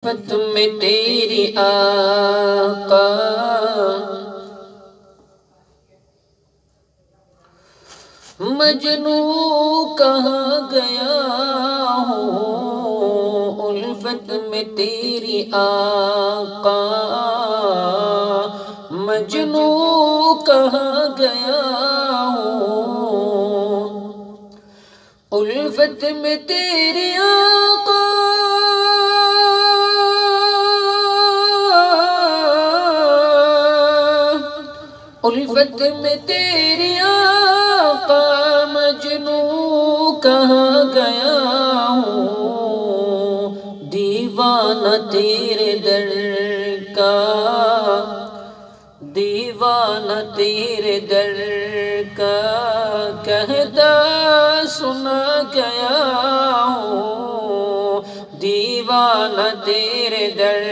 الفت میں تیری آقا مجنوں کہاں گیا ہوں، الفت میں تیری آقا مجنوں کہاں گیا ہوں، الفت میں تیری آقا الفت میں تیری آقا مجنوں کہاں گیا ہوں، دیوانہ تیرے در کا دیوانہ تیرے در کا کہتا سنا گیا ہوں، دیوانہ تیرے در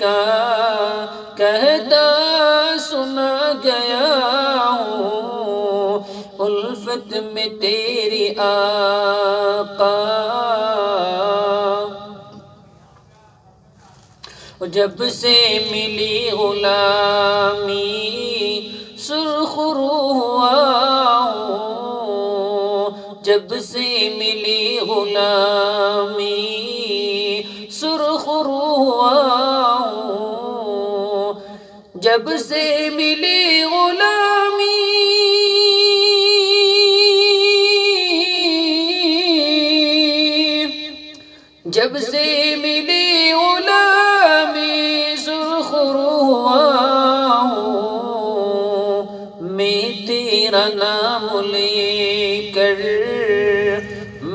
کا کہتا سنا گیا ہوں، الفت میں تیری آقا جب سے ملی غلامی سرخ روح ہوا ہوں، جب سے ملی غلامی سرخ روح ہوا ہوں، جب سے ملی غلامی جب سے ملی غلامی سرخ روح ہوا ہوں، میں تیرا نام لے کر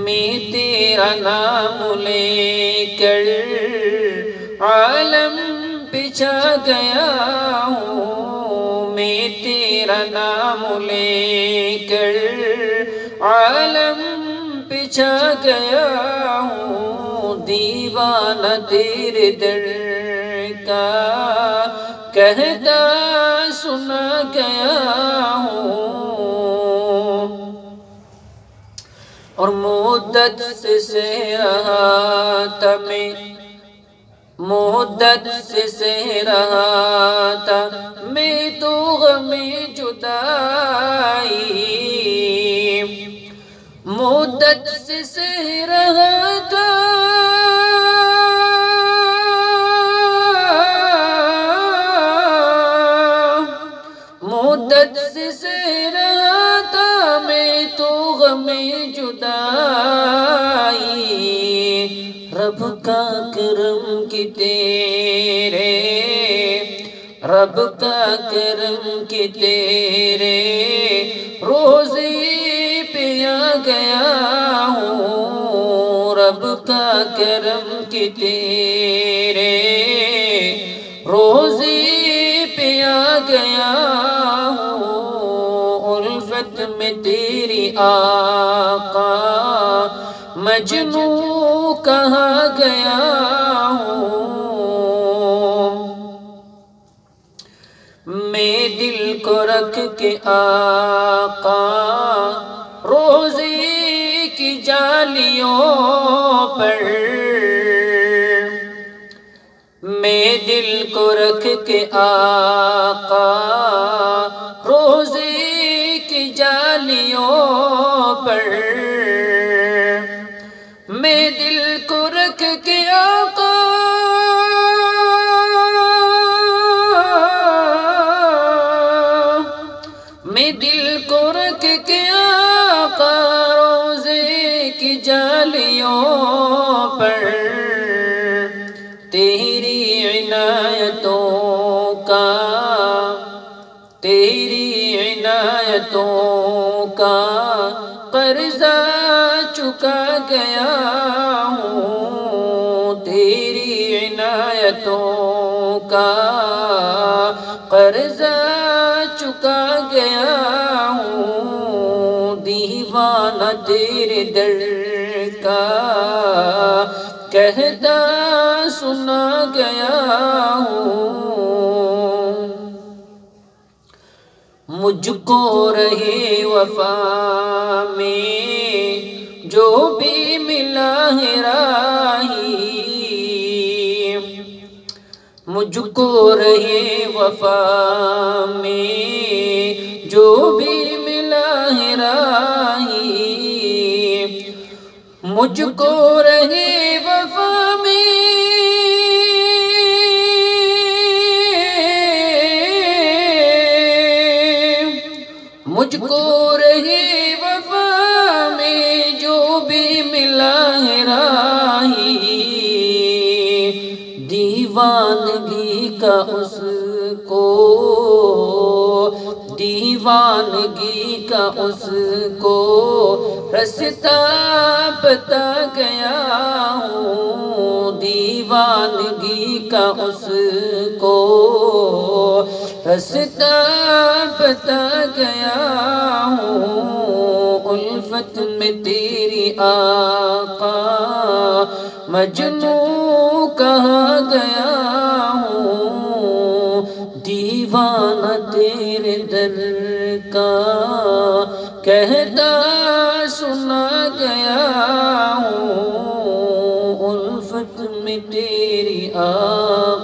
میں تیرا نام لے کر عالم پہ چھا گیا ہوں، میں تیرا نام لے کر عالم پہ چھا گیا ہوں، دیوانہ تیرے در کا کہتا سنا گیا ہوں، اور مدت سے سہ رہا تھا میں مدت سے سہ رہا تھا میں تو غم جدائی، مدت سے سہ رہا تھا مدت سے سہ رہا تھا میں تو غم جدائی، رب کا کرم کی تیرے رب کا کرم کی تیرے روزے پہ آ گیا ہوں، رب کا کرم کی تیرے روزے پہ آ گیا ہوں، الفت میں تیری آقا مجنوں کہاں گیا ہوں، میں دل کو رکھ کے آقا روزے کی جالیوں پر میں دل کو رکھ کے آقا روزے کی جالیوں پر میں دل کو رکھ کے آقا میں دل کو رکھ کے آقا روزے کی جالیوں پر تیری عنایتوں کا تیری عنایتوں کا قرضہ چکا گیا ہوں، تیری عنایتوں کا قرضہ چکا گیا ہوں، دیوانہ تیرے در کا کہتا سنا گیا ہوں، مجھ کو رہے وفا میں جو بھی ملا ہے راہی، مجھ کو رہے وفا میں جو بھی ملا ہے راہی، مجھ کو رہے وفا میں مجھ کو رہے وفا میں جو بھی ملا ہے راہی، دیوانگی کا اس کو دیوانگی کا اس کو رستہ بتا گیا ہوں، دیوانگی کا اس کو رستہ بتا گیا ہوں، الفت میں تیری آقا مجنوں کہا گیا ہوں، دیوانہ تیرے در کا کہتا سنا گیا ہوں، الفت میں تیری آقا